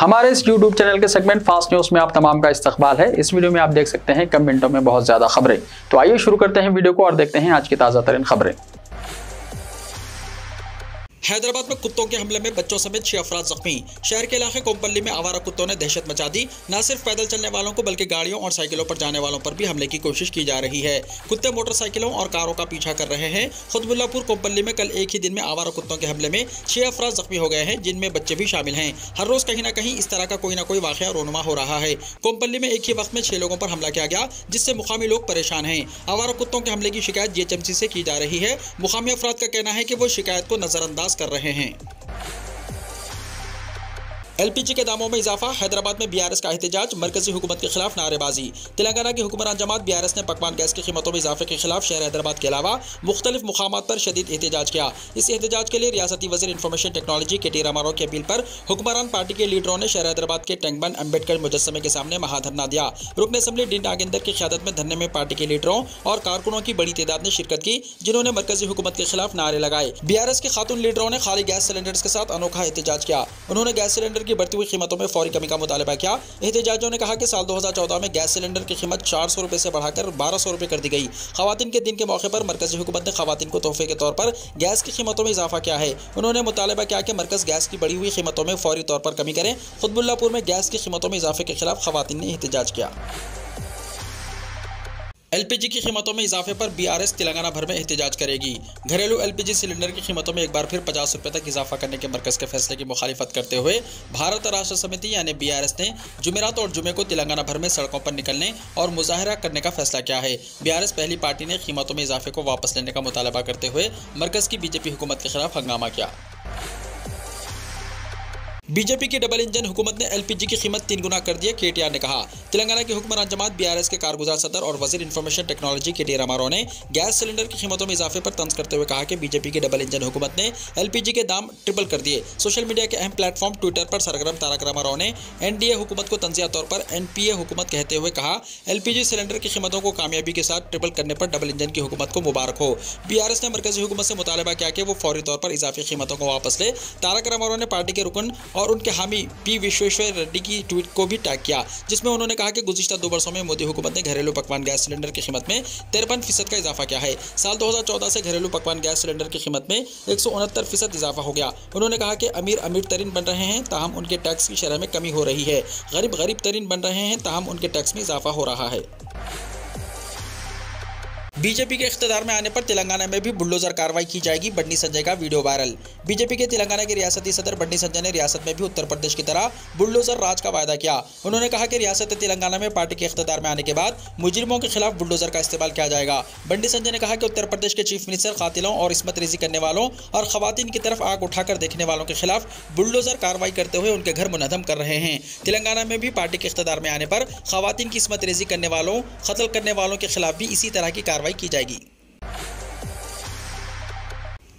हमारे इस YouTube channel के सेगमेंट फास्ट न्यूज में आप तमाम का इस्तकबाल है। इस वीडियो में आप देख सकते हैं कम मिनटों में बहुत ज्यादा खबरें। तो आइए शुरू करते हैं वीडियो को और देखते हैं आज की ताजा तरीन खबरें। हैदराबाद में कुत्तों के हमले में बच्चों समेत 6 अफराद जख्मी। शहर के इलाके कोम्पल्ली में आवारा कुत्तों ने दहशत मचा दी। न सिर्फ पैदल चलने वालों को बल्कि गाड़ियों और साइकिलों पर जाने वालों पर भी हमले की कोशिश की जा रही है। कुत्ते मोटरसाइकिलों और कारों का पीछा कर रहे हैं। खुदमुल्लापुर कोम्पल्ली में कल एक ही दिन में आवारा कुत्तों के हमले में 6 अफराद जख्मी हो गए हैं, जिनमें बच्चे भी शामिल हैं। हर रोज कहीं न कहीं इस तरह का कोई न कोई वाकया रोनुमा हो रहा है। कोम्पल्ली में एक ही वक्त में 6 लोगों पर हमला किया गया, जिससे मुकामी लोग परेशान हैं। आवारा कुत्तों के हमले की शिकायत जीएचएमसी से की जा रही है। मुकामी अफराद का कहना है कि वो शिकायत को नजरअंदाज कर रहे हैं। एलपीजी के दामों में इजाफा, हैदराबाद में बीआरएस का एहतजाज, मरकजी हुकूमत के खिलाफ नारेबाजी। तेलंगाना की हुक्मरान जमात बीआरएस ने पकवान गैस की कीमतों में इजाफे के खिलाफ शहर हैदराबाद के अलावा मुख्तलिफ मुकामात पर शदीद एहतजाज किया। इस एहतजाज के लिए रियासती वजीर इंफॉर्मेशन टेक्नोलॉजी के टी रामाराव की अपील पर हुक्मरान पार्टी के लीडरों ने शहर हैदराबाद के टैंकबंद अम्बेडकर मुजस्समे के सामने महाधरना दिया। रुकन असम्बली डी नागेंदर की क़यादत में धरने में पार्टी के लीडरों और कारकुनों की बड़ी तादाद ने शिरकत की, जिन्होंने मरकजी हुकूमत के खिलाफ नारे लगाए। बीआरएस के खातून लीडरों ने खाली गैस सिलेंडर्स के साथ अनोखा एहतजाज किया। उन्होंने गैस सिलेंडर की बढ़ती हुई कीमतों फौरी कमी का मुतालबा किया। एहतजाजियों ने कहा कि साल 2014 में गैस सिलेंडर की कीमत 400 रुपए से बढ़ाकर 1200 रुपए कर दी गई। खवातीन के दिन के मौके पर मरकजी हुकूमत ने खवातीन को तोहफे के तौर पर गैस की कीमतों में इजाफा किया है। उन्होंने मुतालबा किया कि मरकज गैस की बढ़ी हुई कीमतों में फौरी तौर पर कमी करें। खुदमुल्लापुर में गैस की कीमतों में इजाफे के खिलाफ खवातीन ने एहतजाज किया। एलपीजी की कीमतों में इजाफे पर बीआरएस तेलंगाना भर में एहतजाज करेगी। घरेलू एलपीजी सिलेंडर की कीमतों में एक बार फिर 50 रुपये तक इजाफा करने के मरकज के फैसले की मुखालिफत करते हुए भारत राष्ट्र समिति यानी बीआरएस ने जुमेरात और जुमे को तेलंगाना भर में सड़कों पर निकलने और मुजाहरा करने का फैसला किया है। बीआरएस पहली पार्टी ने कीमतों में इजाफे को वापस लेने का मुतालबा करते हुए मरकज की बीजेपी हुकूमत के खिलाफ हंगामा किया। बीजेपी की डबल इंजन हुकूमत ने एलपीजी की कीमत 3 गुना कर दी है, केटीआर ने कहा। तेलंगाना की हुक्मरान जमात बीआरएस के कारगुजार सदर और वजीर इंफॉर्मेशन टेक्नोलॉजी के टी रामाराव ने गैस सिलेंडर की कीमतों में इजाफे पर तंज करते हुए कहा कि बीजेपी की डबल इंजन हुकूमत ने एलपीजी के दाम ट्रिपल कर दिए। सोशल मीडिया के अहम प्लेटफॉर्म ट्विटर पर सरगर्म तारक रामाराव ने एनडीए हुकूमत को तंजिया तौर पर एनपीए हुकूमत कहते हुए कहा, एलपीजी सिलेंडर की कीमतों को कामयाबी के साथ ट्रिपल करने पर डबल इंजन की हुकूमत को मुबारक हो। बीआरएस ने मरकजी हुकूमत से मुतालबा किया कि वो फौरी तौर पर इजाफी कीमतों को वापस ले। तारक रामाराव ने पार्टी के रुकन और उनके हामी पी विश्वेश्वर रेड्डी की ट्वीट को भी टैग किया, जिसमें उन्होंने कहा कि गुज़िश्ता 2 वर्षों में मोदी हुकूमत ने घरेलू पकवान गैस सिलेंडर की कीमत में 53% का इजाफा किया है। साल 2014 से घरेलू पकवान गैस सिलेंडर की कीमत में 169% इजाफा हो गया। उन्होंने कहा कि अमीर तरीन बन रहे हैं, ताहम उनके टैक्स की शरह में कमी हो रही है। गरीब तरीन बन रहे हैं, ताहम उनके टैक्स में इजाफा हो रहा है। बीजेपी के इख्तियार में आने पर तेलंगाना में भी बुलडोजर कार्रवाई की जाएगी, बंडी संजय का वीडियो वायरल। बीजेपी के तेलंगाना के रियासती सदर बंडी संजय ने रियासत में भी उत्तर प्रदेश की तरह बुलडोजर राज का वायदा किया। उन्होंने कहा कि रियासत तेलंगाना में पार्टी के इख्तियार में आने के बाद मुजरिमों के खिलाफ बुलडोजर का इस्तेमाल किया जाएगा। बंडी संजय ने कहा कि उत्तर प्रदेश के चीफ मिनिस्टर कातिलों और इस्मत रेजी करने वालों और खवातीन की तरफ आग उठाकर देखने वालों के खिलाफ बुलडोजर कार्रवाई करते हुए उनके घर मुनहदम कर रहे हैं। तेलंगाना में भी पार्टी के इख्तियार में आने पर खवातीन की इस्मत रेजी करने वालों, कत्ल करने वालों के खिलाफ भी इसी तरह की कार्रवाई की जाएगी।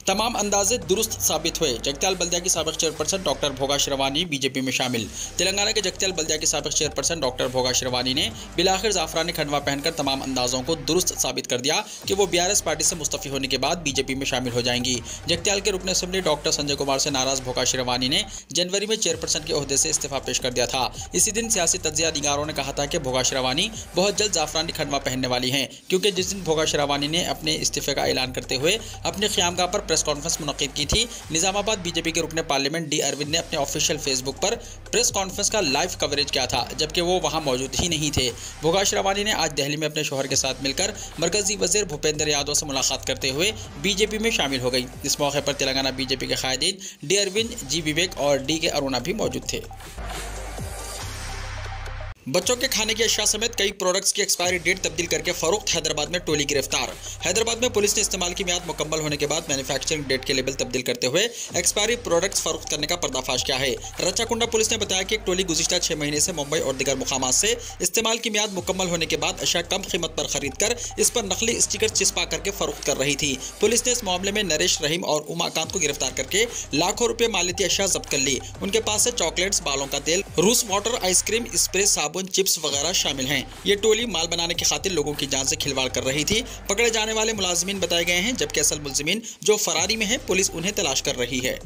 तमाम अंदाजे दुरुस्त साबित हुए, जगत्याल बल्दिया की साबिक चेयरपर्सन डॉक्टर भोगा श्रवानी बीजेपी में शामिल। तेलंगाना के जगत्याल बल्दिया की साबिक चेयरपर्सन डॉक्टर भोगा श्रवानी ने बिलाखिर जाफरानी खंडवा पहनकर तमाम अंदाजों को दुरुस्त साबित कर दिया कि वो बीआरएस पार्टी से मुस्तफी होने के बाद बीजेपी में शामिल हो जाएंगी। जगत्याल के रुकन असम्बली डॉक्टर संजय कुमार से नाराज भोगा श्रवानी ने जनवरी में चेयरपर्सन के ओहदे से इस्तीफा पेश कर दिया था। इसी दिन सियासी तज्जिया निगारों ने कहा था कि भोगा श्रवानी बहुत जल्द जाफरानी खंडवा पहनने वाली हैं, क्योंकि जिस दिन भोगा श्रवानी ने अपने इस्तीफे का ऐलान करते हुए अपने क़यामगाह पर प्रेस कॉन्फ्रेंस मुनक़्क़िद की थी, निजामाबाद बीजेपी के रुकने पार्लियामेंट डी अरविंद ने अपने ऑफिशियल फेसबुक पर प्रेस कॉन्फ्रेंस का लाइव कवरेज किया था, जबकि वो वहां मौजूद ही नहीं थे। भोगा श्रवानी ने आज दिल्ली में अपने शौहर के साथ मिलकर मरकजी वजीर भूपेंद्र यादव से मुलाकात करते हुए बीजेपी में शामिल हो गई। इस मौके पर तेलंगाना बीजेपी के कायदीन डी अरविंद, जी विवेक और डी के अरुणा भी मौजूद थे। बच्चों के खाने की अशिया समेत कई प्रोडक्ट्स की एक्सपायरी डेट तब्दील करके फरोख्त हैदराबाद में टोली गिरफ्तार। हैदराबाद में पुलिस ने इस्तेमाल की मियाद मुकम्मल होने के बाद मैन्युफैक्चरिंग डेट के लेबल तब्दील करते हुए एक्सपायरी प्रोडक्ट्स फरोख्त करने का पर्दाफाश किया है। रच्चाकुंडा पुलिस ने बताया कि एक टोली गुज़िश्ता 6 महीने से मुंबई और दीगर मुकामात से इस्तेमाल की मियाद मुकम्मल होने के बाद अशिया कम कीमत पर खरीद कर इस पर नकली स्टिकर चिपका करके फरोख्त कर रही थी। पुलिस ने इस मामले में नरेश रहीम और उमाकांत को गिरफ्तार करके लाखों रुपए मालियती अशिया जब्त कर ली। उनके पास से चॉकलेट्स, बालों का तेल, रूस वाटर, आइसक्रीम, स्प्रे, साबुन, चिप्स वगैरह शामिल हैं। ये टोली माल बनाने की खातिर लोगों की जान से खिलवाड़ कर रही थी। पकड़े जाने वाले मुलाजिमीन बताए गए हैं, जबकि असल मुलजिमीन जो फरारी में है पुलिस उन्हें तलाश कर रही है।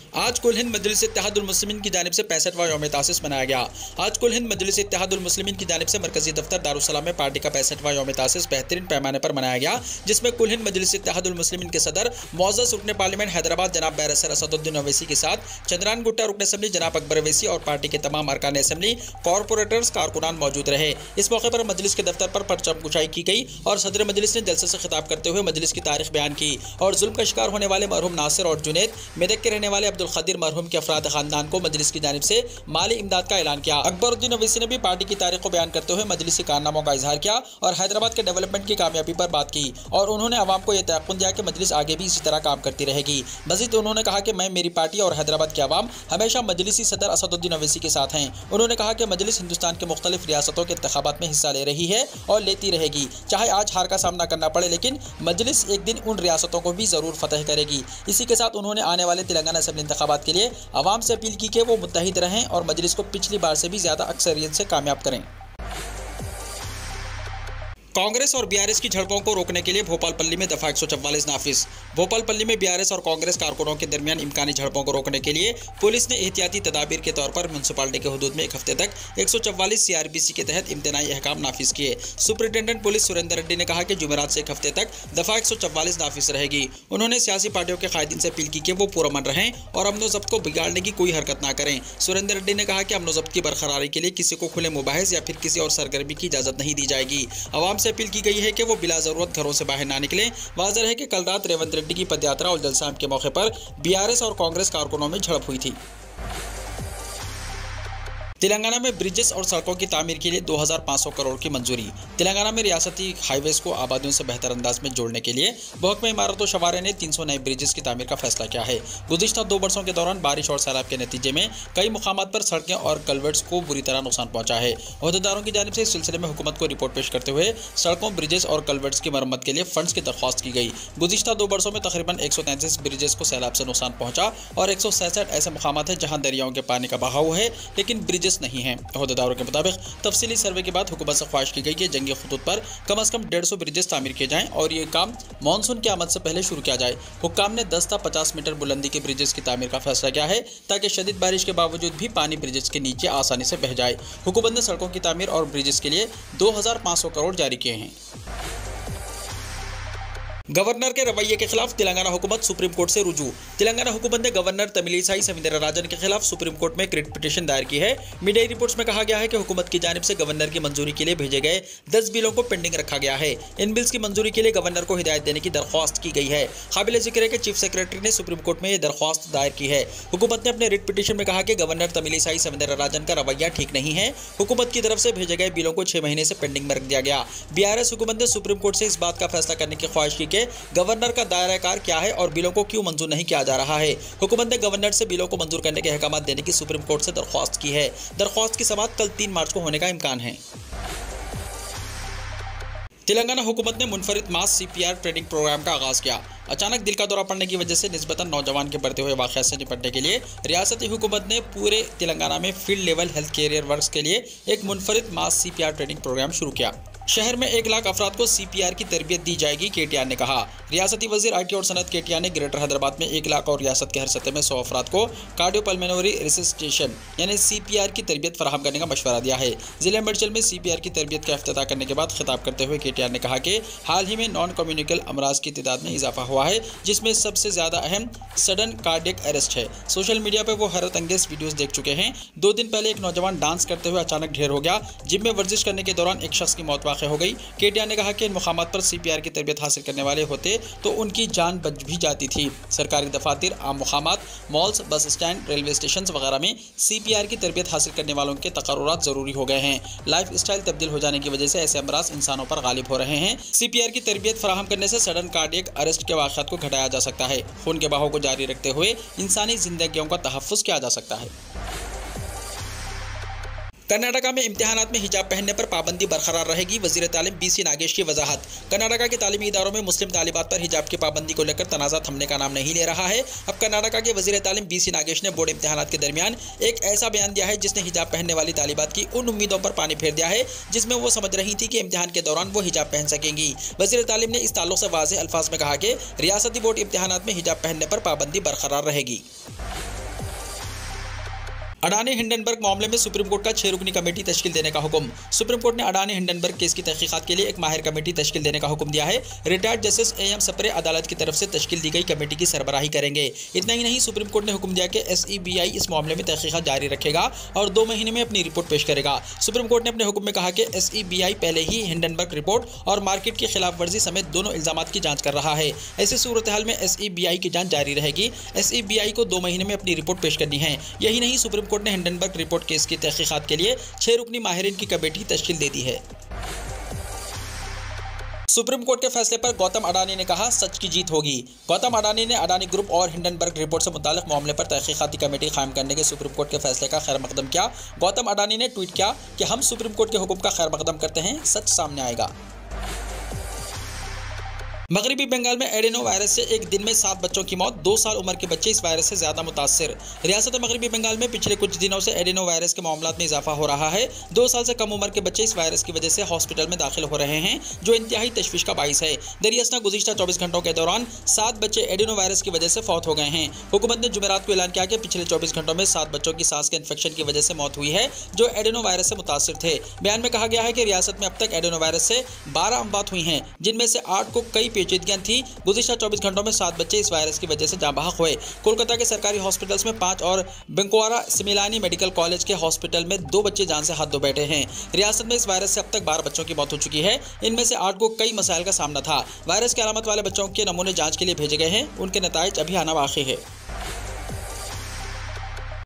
आज कुल हिंद मजलिस इत्तेहादुल मुस्लिमीन की जानिब से 65वां यौम तासीस मनाया गया। आज कुल हिंद मजलिस इत्तेहादुल मुस्लिमीन की जानिब से मरकजी दफ्तर दारुस्सलाम में पार्टी का 65वां यौम तासीस बेहतरीन पैमाने पर मनाया गया, जिसमें कुल हिंद मजलिस इत्तेहादुल मुस्लिमीन के सदर मुअज़्ज़ज़ रुकन पार्लियामेंट हैदराबाद जनाब बैरिस्टर असदुद्दीन ओवैसी के साथ चंद्रान गुट्टा रुकन असेंबली जनाब अकबर ओवैसी और पार्टी के तमाम अरकान असेंबली, कॉरपोरेटर्स, कारकुनान मौजूद रहे। इस मौके पर मजलिस के दफ्तर पर परचम कुशाई की गई और सदर मजलिस ने जलसे से खिताब करते हुए मजलिस की तारीख बयान की और जुल्म का शिकार होने वाले मरहूम नासिर और जुनैद मेदक के रहने वाले अब्दुल खदीर मरहूम के अफराद खानदान को मजलिस की जानिब से माली इमदाद का ऐलान किया। अकबरुद्दीन ओवैसी ने भी पार्टी की तारीख को बयान करते हुए मजलिसी कारनामों का इजहार किया और हैदराबाद के डेवलपमेंट की कामयाबी पर बात की और उन्होंने अवाम को यह तयक़ुन दिया कि मजलिस आगे भी इसी तरह काम करती रहेगी। मजीद उन्होंने कहा कि मैं, मेरी पार्टी और हैदराबाद के अवाम हमेशा मजलिसी सदर असदुद्दीन ओवैसी के साथ हैं। उन्होंने कहा कि मजलिस हिंदुस्तान के मुख्तलिफ रियासतों के इंतखाबात में हिस्सा ले रही है और लेती रहेगी, चाहे आज हार का सामना करना पड़े, लेकिन मजलिस एक दिन उन रियासतों को भी ज़रूर फतह करेगी। इसी के साथ उन्होंने आने वाले तेलंगाना असेंबली इंतखाबात के लिए अवाम से अपील की कि वो मुत्तहिद रहें और मजलिस को पिछली बार से भी ज़्यादा अक्सरियत से कामयाब करें। कांग्रेस और बीआरएस की झड़पों को रोकने के लिए भोपालपल्ली में दफा 144 नाफिज। भोपालपल्ली में बीआरएस और कांग्रेस कारकुनों के दरमियान इम्कानी झड़पों को रोकने के लिए पुलिस ने एहतियाती तदाबीर के तौर पर म्युनिसिपालिटी के हुदूद में एक हफ्ते तक 144 सीआरपीसी के तहत इम्तनाई अहकाम नाफिज किए। सुपरिटेंडेंट पुलिस सुरेंद्र रेड्डी ने कहा कि जुमेरात से एक हफ्ते तक दफा 144 नाफिज रहेगी। उन्होंने सियासी पार्टियों के कायदीन से अपील की कि वो पुरअमन रहें और अमनो ज़ब्त को बिगाड़ने की कोई हरकत ना करें। सुरेंद्र रेड्डी ने कहा कि अमनो ज़ब्त की बरकरारी के लिए किसी को खुले मुबाहिस या फिर किसी और सरगर्मी की इजाज़त नहीं दी जाएगी। आवाम से अपील की गई है कि वो बिला जरूरत घरों से बाहर ना निकले। वाज़ेह है कि कल रात रेवंत रेड्डी की पदयात्रा और जलसा के मौके पर बीआरएस और कांग्रेस कारकुनों में झड़प हुई थी। तेलंगाना में ब्रिजेस और सड़कों की तामीर के लिए 2500 करोड़ की मंजूरी। तेलंगाना में रियासती हाईवेज को आबादियों से बेहतर अंदाज में जोड़ने के लिए महकमा इमारत व शवारे ने 300 नए ब्रिजेस की तामीर का फैसला किया है। गुज़िश्ता 2 वर्षों के दौरान बारिश और सैलाब के नतीजे में कई मुकामात पर सड़कें और कल्वर्ट्स को बुरी तरह नुकसान पहुंचा है। ओहदेदारों की जानिब से इस सिलसिले में हुकूमत को रिपोर्ट पेश करते हुए सड़कों, ब्रिजेस और कल्वर्ट्स की मरम्मत के लिए फंड्स की दरख्वास्त की गई। गुज़िश्ता 2 वर्षों में तकरीबन 133 ब्रिजेस को सैलाब से नुकसान पहुंचा और 167 ऐसे मुकामात हैं जहां दरियाओं के पानी का बहाव है लेकिन ब्रिजेस नहीं हैं। ओहदेदारों के मुताबिक तफसीली सर्वे के बाद हुकूमत से ख्वाहिश की गई कि जंगी खतूत पर कम से कम 150 ब्रिजेस तामीर किए जाएं और ये काम मानसून की आमद से पहले शुरू किया जाए। हुक्काम ने 10 था 50 मीटर बुलंदी के ब्रिजेस की तामीर का फैसला किया है ताकि शदीद बारिश के बावजूद भी पानी ब्रिजेस के नीचे आसानी से बह जाए। हुकूमत ने सड़कों की तामीर और ब्रिजेस के लिए 2500 करोड़ जारी किए हैं। गवर्नर के रवैये के खिलाफ तेलंगाना हुकूमत सुप्रीम कोर्ट से रुजू। तेलंगाना हुकूमत ने गवर्नर तमिलिसाई सौंदरराजन के खिलाफ सुप्रीम कोर्ट में रिट पिटीशन दायर की है। मीडिया रिपोर्ट्स में कहा गया है कि हुकूमत की जानिब से गवर्नर की मंजूरी के लिए भेजे गए 10 बिलों को पेंडिंग रखा गया है। इन बिल्स की मंजूरी के लिए गवर्नर को हिदायत देने की दरख्वास्त की गई है। काबिल जिक्र है कि चीफ सेक्रेटरी ने सुप्रीम कोर्ट में यह दरख्वास्त दायर की है। हुकूमत ने अपने रिट पिटीशन में कहा कि गवर्नर तमिलिसाई सौंदरराजन का रवैया ठीक नहीं है। हुकूमत की तरफ से भेजे गए बिलों को 6 महीने से पेंडिंग में रख दिया गया। बीआरएस हुकूमत ने सुप्रीम कोर्ट से इस बात का फैसला करने की ख्वाहिश की कि गवर्नर का दायरा कार क्या है और बिलों को क्यों मंजूर नहीं किया जा रहा है। हुकूमत ने गवर्नर से बिलों को मंजूर करने के अहकाम देने की सुप्रीम कोर्ट से दरख्वास्त की है। दरख्वास्त की समाअत कल 3 मार्च को होने का इम्कान है। तेलंगाना हुकूमत ने मुनफरिद मास सीपीआर ट्रेनिंग प्रोग्राम का आगाज़ किया। अचानक दिल का दौरा पड़ने की वजह से निस्बतन नौजवान के बढ़ते हुए वाक़यात से निपटने के लिए रियासती हुकूमत ने पूरे तेलंगाना में field level health carrier works के लिए एक मुनफरिद मास सीपीआर ट्रेनिंग प्रोग्राम शुरू किया। शहर में 1 लाख अफराद को सीपीआर की तरबियत दी जाएगी, केटीआर ने कहा। रियासती वजीर आईटी और सनत केटीआर ने ग्रेटर हैदराबाद में 1 लाख और रियासत के हर सतह में 100 अफराद को कार्डियोपल्मोनरी रिससिटेशन यानी सीपीआर की तरबियत फराहम करने का मशवरा दिया है। जिले मेडचल में सीपीआर की तरबियत का इफ्तिताह करने के बाद खिताब करते हुए केटीआर ने कहा कि हाल ही में नॉन कम्युनिकल अमराज की तादाद में इजाफा हुआ है, जिसमें सबसे ज़्यादा अहम सडन कार्डियक अरेस्ट है। सोशल मीडिया पर वो हैरत अंगेज वीडियोज़ देख चुके हैं। 2 दिन पहले एक नौजवान डांस करते हुए अचानक ढेर हो गया। जिम में वर्जिश करने के दौरान एक शख्स की मौत वाक़ हो गई। केटीआर ने कहा कि इन मुकामात पर सीपीआर की तरबियत हासिल करने वाले होते तो उनकी जान बच भी जाती थी। सरकारी दफातर, आम मुकामात, malls, bus stand, railway station वगैरह में सीपीआर की तरबियत हासिल करने वालों के तकर्रुरात ज़रूरी हो गए हैं। लाइफ स्टाइल तब्दील हो जाने की वजह से ऐसे अमराज इंसानों पर गालिब हो रहे हैं। सीपीआर की तरबियत फराहम करने से सडन कार्डियक अरेस्ट के वाक़यात को घटाया जा सकता है। खून के बहाव को जारी रखते हुए इंसानी जिंदगियों का तहफ़्फ़ुज़ किया जा सकता है। कर्नाटका में इम्तिहानात में हिजाब पहनने पर पाबंदी बरकरार रहेगी। वज़ीर तालीम BC नागेश की वजाहत। कर्नाटका के तालीमी इदारों में मुस्लिम तालिबात पर हिजाब की पाबंदी को लेकर तनाज़ा थमने का नाम नहीं ले रहा है। अब कर्नाटका के वज़ीर तालीम BC नागेश ने बोर्ड इम्तिहानात के दरमियान एक ऐसा बयान दिया है जिसने हिजाब पहनने वाली तालिबात की उन उम्मीदों पर पानी फेर दिया है जिसमें वो समझ रही थी कि इम्तिहान के दौरान वो हिजाब पहन सकेंगी। वज़ीर तालीम ने इस ताल्लुक़ से वाज़ेह अल्फाज में कहा कि रियासती बोर्ड इम्तिहानात में हिजाब पहनने पर पाबंदी बरकरार रहेगी। अडानी हिंडनबर्ग मामले में सुप्रीम कोर्ट का 6 रुकनी कमेटी तश्कील देने का हुक्म। सुप्रीम कोर्ट ने अडानी हिंडनबर्ग केस की तहकीकात के लिए एक माहिर कमेटी तश्कील देने का हुक्म दिया है। रिटायर्ड जस्टिस AM सप्रे अदालत की तरफ से तश्कील दी गई कमेटी की सरबराही करेंगे। इतना ही नहीं, सुप्रीम कोर्ट ने हुक्म दिया कि SEBI इस मामले में तहकीकात जारी रखेगा और 2 महीने में अपनी रिपोर्ट पेश करेगा। सुप्रीम कोर्ट ने अपने हुक्म में कहा कि SEBI पहले ही हिंडनबर्ग रिपोर्ट और मार्केट की खिलाफ वर्जी समेत दोनों इल्जामात की जांच कर रहा है। ऐसी सूरत हाल में SEBI की जांच जारी रहेगी। SEBI को 2 महीने में अपनी रिपोर्ट पेश करनी है। यही नहीं, सुप्रीम कोर्ट ने हिंडनबर्ग रिपोर्ट केस की तहकीकात के लिए 6 रुकनी माहिरीन की कमेटी तश्कील दे दी है। सुप्रीम कोर्ट के फैसले पर गौतम अडानी ने कहा, सच की जीत होगी। गौतम अडानी ने अडानी ग्रुप और हिंडनबर्ग रिपोर्ट से मुताल्लिक मामले पर तहकीकाती कमेटी कायम करने के सुप्रीम कोर्ट के फैसले का खैर मकदम किया। गौतम अडानी ने ट्वीट किया कि हम सुप्रीम कोर्ट के हुक्म का खैर मकदम करते हैं, सच सामने आएगा। मगरबी बंगाल में एडेनो वायरस से एक दिन में 7 बच्चों की मौत। 2 साल उम्र के बच्चे इस वायरस से ज्यादा मुतासिर। रियासत मगरबी बंगाल में पिछले कुछ दिनों से एडेनो वायरस के मामलात में इजाफा हो रहा है। 2 साल से कम उम्र के बच्चे इस वायरस की वजह से हॉस्पिटल में दाखिल हो रहे हैं, जो इंतहाई तशवीश का बाइस है। दरियासना गुज़िश्ता 24 घंटों के दौरान 7 बच्चे एडेनो वायरस की वजह से फौत हो गए हैं। हुकूमत ने जुमेरात को ऐलान किया कि पिछले 24 घंटों में 7 बच्चों की सांस के इन्फेक्शन की वजह से मौत हुई है, जो एडेनो वायरस से मुतासिर थे। बयान में कहा गया है कि रियासत में अब तक एडेनो वायरस से 12 अमवात हुई हैं, जिनमें से 8 को कई पेचीदगियां थी। गुज़िश्ता 24 घंटों में 7 बच्चे इस वायरस की वजह से जाँ बहक हुए। कोलकाता के सरकारी हॉस्पिटल्स में 5 और बिंकुआरा सिमिलानी मेडिकल कॉलेज के हॉस्पिटल में 2 बच्चे जान से हाथ धो बैठे हैं। रियासत में इस वायरस से अब तक 12 बच्चों की मौत हो चुकी है। इनमें से 8 को कई मसाइल का सामना था। वायरस की अलामत वाले बच्चों के नमूने जांच के लिए भेजे गए हैं, उनके नताइज अभी आना बाकी है।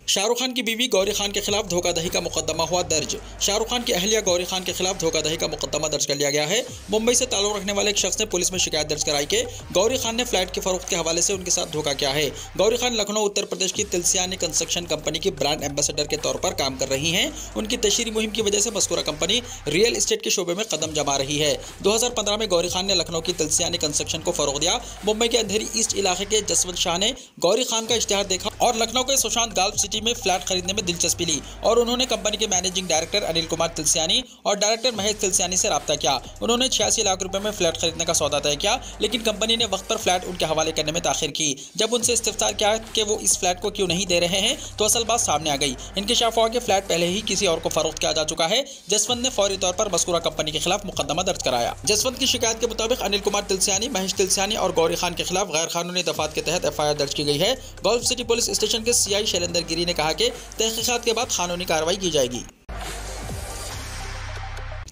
शाहरुख खान की बीवी गौरी खान के खिलाफ धोखाधड़ी का मुकदमा हुआ दर्ज। शाहरुख खान की अहलिया गौरी खान के खिलाफ धोखाधड़ी का मुकदमा दर्ज कर लिया गया है। मुंबई से ताल्लुक रखने वाले एक शख्स ने पुलिस में शिकायत दर्ज कराई कि गौरी खान ने फ्लैट के फरोख्त के हवाले से उनके साथ धोखा किया है। गौरी खान लखनऊ उत्तर प्रदेश की तिलसियानी कंस्ट्रक्शन कंपनी की ब्रांड एम्बेसडर के तौर पर काम कर रही हैं। उनकी तशहीरी मुहिम की वजह से मज़कूरा कंपनी रियल एस्टेट के शोबे में कदम जमा रही है। 2015 में गौरी खान ने लखनऊ की तिलसियानी कंस्ट्रक्शन को फरोग दिया। मुंबई के अंधेरी ईस्ट इलाके के जसवंत शाह ने गौरी खान का इश्तिहार देखा और लखनऊ के सुशांत गाल्फ सिटी में फ्लैट खरीदने में दिलचस्पी ली और उन्होंने कंपनी के मैनेजिंग डायरेक्टर अनिल कुमार तिलसियानी और डायरेक्टर महेश तिलसियानी से राब्ता किया। उन्होंने 86 लाख रुपए में फ्लैट खरीदने का सौदा तय किया, लेकिन कंपनी ने वक्त पर फ्लैट उनके हवाले करने में ताखिर की। जब उनसे इस्तिफ्तार किया कि वो इस फ्लैट को क्यों नहीं दे रहे हैं, तो असल बात सामने आ गई। इंकशाफ हुआ कि फ्लैट पहले ही किसी और को फरोख्त किया जा चुका है। जसवंत ने फौरी तौर पर मज़कूरा कंपनी के खिलाफ मुकदमा दर्ज कराया। जसवंत की शिकायत के मुताबिक अनिल कुमार तिलसियानी, महेश तिलसियानी और गौरी खान के खिलाफ गैर कानूनी दफात के तहत FIR दर्ज की गई है। गल्फ सिटी पुलिस स्टेशन के CI शैलेंद्र गिरी ने कहा कि तहकीकात के बाद कानूनी कार्रवाई की जाएगी।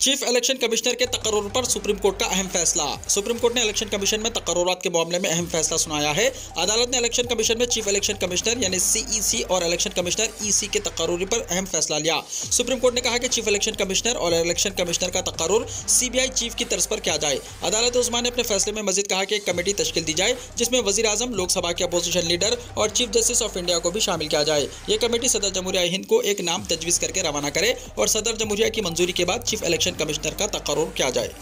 चीफ इलेक्शन कमिश्नर के तकर्रुर पर सुप्रीम कोर्ट का अहम फैसला। सुप्रीम कोर्ट ने इलेक्शन कमीशन में तकर्रुरात के मामले में अहम फैसला सुनाया है। अदालत ने इलेक्शन कमीशन में चीफ इलेक्शन कमिश्नर यानी CEC और इलेक्शन कमिश्नर EC के तकर्रुर पर अहम फैसला लिया। सुप्रीम कोर्ट ने कहा कि चीफ इलेक्शन कमिश्नर और इलेक्शन कमिश्नर का तकर्रुर CBI चीफ की तर्ज पर किया जाए। अदालत उस्मा ने अपने फैसले में मजीद कहा कि एक कमेटी तश्कील दी जाए, जिसमें वजीर आजम, लोकसभा के अपोजिशन लीडर और चीफ जस्टिस ऑफ इंडिया को भी शामिल किया जाए। यह कमेटी सदर जमहूरिया हिंद को एक नाम तजवीज़ करके रवाना करे और सदर जमहूरिया की मंजूरी के बाद चीफ इलेक्शन कमिश्नर का तकर्रुर किया जाए।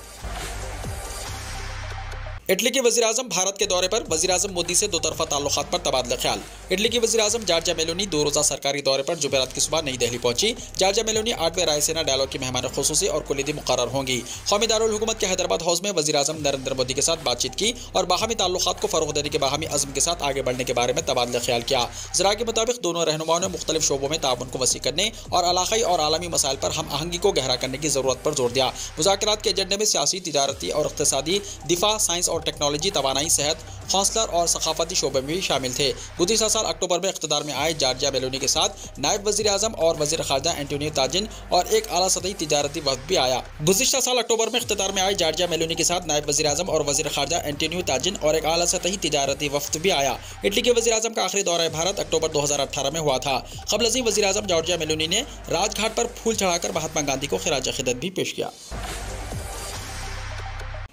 इटली के वज़ीर आज़म भारत के दौरे पर। वज़ीर आज़म मोदी से दोतरफा ताल्लुकात पर तबादला ख्याल। इटली की वज़ीर आज़म जॉर्जिया मेलोनी 2 रोज़ा सरकारी दौरे पर जुमेरात की सुबह नई दिल्ली पहुंची। जॉर्जिया मेलोनी 8वें रायसीना डायलॉग की मेहमान खुसूसी और कुलीदी मुकर्रर होंगी। कौमी दारुल हुकूमत के हैदराबाद हाउस में वज़ीर आज़म नरेंद्र मोदी के साथ बातचीत की और बाहमी ताल्लुकात को फ़रोग़ देने के बाहमी अज़्म के साथ आगे बढ़ने के बारे में तबादला ख्याल किया। ज़रा के मुताबिक दोनों रहनुमाओं ने मुख्तलिफ शोबों में ताउन को वसी करने और इलाक़ाई और आलमी मसाइल पर हम आहंगी को गहरा करने की ज़रूरत पर जोर दिया। मुज़ाकरात के एजेंडे में सियासी, तिजारती और इक़्तिसादी, दिफा, साइंस और टेक्नोलॉजी, तवानाई, सेहत, कौंसलर और सकाफती शोबे में भी शामिल थे। गुज़िश्ता साल अक्टूबर में इक़्तिदार में आए जॉर्जिया मेलोनी के साथ नायब वज़ीर आज़म और वज़ीर ख़ारजा एंटोनियो ताजिन और एक आला सतही तिजारती वफ़द भी आया। गुज़िश्ता साल अक्टूबर में इक़्तिदार में आए जॉर्जिया मेलोनी के साथ नायब वज़ीर आज़म और वज़ीर ख़ारजा एंटोनियो ताजिन और एक आला सतही तिजारती वफ़द भी आया। इटली के वज़ीर आज़म का आखिरी दौरा भारत अक्टूबर 2018 में हुआ था। क़ब्ल अज़ीं वज़ीर आज़म जॉर्जिया मेलोनी ने राजघाट पर फूल चढ़ाकर महात्मा गांधी को खिराज अक़ीदत भी पेश किया।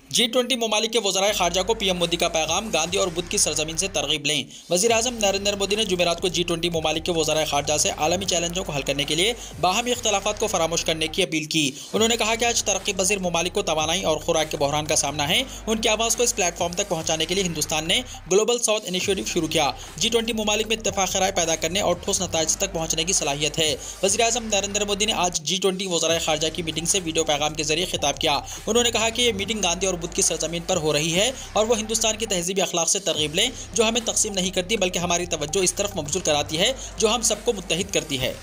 G20 ममालिक के वज़राए ख़ारजा को PM मोदी का पैगाम। गांधी और बुद्ध की सरजमीन से तरगीब लें। वज़ीर आज़म नरेंद्र मोदी ने जुमेरात को G20 ममालिक के वज़राए ख़ारजा से आलमी चैलेंजों को हल करने के लिए बाहमी इख्तलाफात को फरामोश करने की अपील की। उन्होंने कहा कि आज तरक्की पज़ीर ममालिक को तवानाई और खुराक के बहरान का सामना है। उनकी आवाज़ को इस प्लेटफॉर्म तक पहुँचाने के लिए हिंदुस्तान ने ग्लोबल साउथ इनिशिएटिव शुरू किया। G20 ममालिक में इत्तेफ़ाक़ राय पैदा करने और ठोस नताइज तक पहुँचने की सलाहियत है। वज़ीर आज़म नरेंद्र मोदी ने आज G20 वज़राए ख़ारजा की मीटिंग से वीडियो पैगाम के जरिए खिताब किया। उन्होंने कहा कि ये मीटिंग गांधी और बुद्ध की सरजमीन पर हो रही है और वो हिंदुस्तान की तहजीबी अखलाक से तरगीब लें जो हमें तकसीम नहीं करती बल्कि हमारी तवज्जो इस तरफ मबजूल कराती है जो हम सबको मुत्तहिद करती है।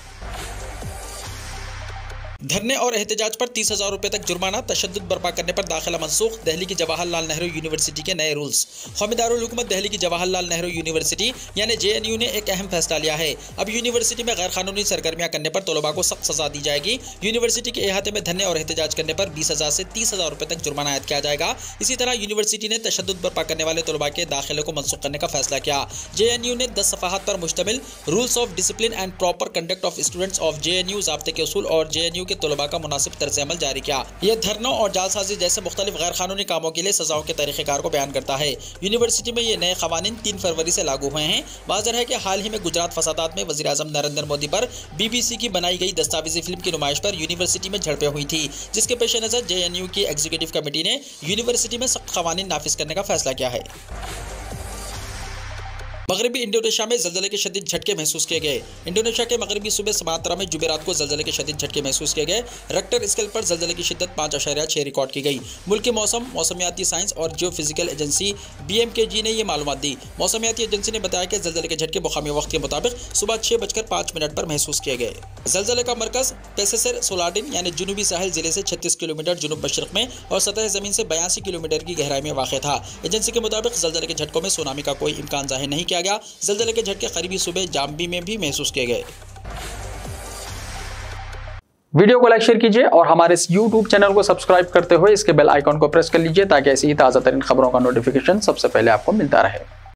धरने और एहतजाज पर 30,000 रुपये तक जुर्माना, तशद्दुद बर्पा करने पर दाखिला मनसूख। दिल्ली की जवाहरलाल नेहरू यूनिवर्सिटी के नए रूल्स। कौमी दारुल हुकूमत दिल्ली की जवाहरलाल नेहरू यूनिवर्सिटी यानी JNU ने एक अहम फैसला लिया है। अब यूनिवर्सिटी में गैर कानूनी सरगर्मियां करने पर तलबा को सख्त सजा दी जाएगी। यूनिवर्सिटी के अहाते में धरने और एहतजाज करने पर 20,000 से 30,000 रुपये तक जुर्माना आयद किया जाएगा। इसी तरह यूनिवर्सिटी ने तशद्दुद बर्पा करने वाले तलबा के दाखिले को मनसूख करने का फैसला किया। JNU ने 10 सफ़ाहत पर मुश्तमिल rules of discipline and proper conduct of students of JNU ज़ाब्ते के उसूल और JNU के तलबा का मुनासिब तर्ज़ अमल जारी किया। यह धरनों और जालसाजी जैसे मुख्तलिफ गैर कानूनी कामों के लिए सजाओं के तरीक़ेकार को बयान करता है। यूनिवर्सिटी में ये नए क़वानीन 3 फरवरी से लागू हुए हैं। वाज़ेह है कि हाल ही में गुजरात फसादात में वज़ीर आज़म नरेंद्र मोदी पर BBC की बनाई गई दस्तावेज़ी फिल्म की नुमाइश पर यूनिवर्सिटी में झड़पें हुई थी, जिसके पेश नज़र JNU की एग्जीक्यूटिव कमेटी ने यूनिवर्सिटी में सख्त क़वानीन नाफिज करने का फैसला किया है। मगरबी इंडोनेशिया में ज़लज़ले के शदीद झटके महसूस किए गए। इंडोनेशिया के मगरबी सूबे सुमात्रा में जुमेरात को ज़लज़ले के शदीद झटके महसूस किए गए। रेक्टर स्केल पर ज़लज़ले की शिद्दत 5.6 रिकॉर्ड की गई। मुल्क की मौसमियाती साइंस और जियोफिजिकल एजेंसी BMKG ने यह मालूमात दी। मौसमियाती एजेंसी ने बताया कि ज़लज़ले के झटके मुकामी वक्त के मुताबिक सुबह 6:05 पर महसूस किए गए। ज़लज़ले का मरकज़ पेसेसर सोलाडिन यानी जुनूबी साहिल ज़िले से 36 किलोमीटर जुनूब मशरक़ में और सतह ज़मीन से 82 किलोमीटर की गहराई में वाक़ था। एजेंसी के मुताबिक ज़लज़ले के झटकों में सुनामी का कोई इम्कान ज़ाहिर नहीं किया गया। ज़लज़ले के झटके करीबी सूबे जाम्बी में भी महसूस किए गए। वीडियो को लाइक शेयर कीजिए और हमारे इस YouTube चैनल को सब्सक्राइब करते हुए इसके बेल आइकॉन को प्रेस कर लीजिए ताकि ऐसी ही ताज़ा तरीन खबरों का नोटिफिकेशन सबसे पहले आपको मिलता रहे।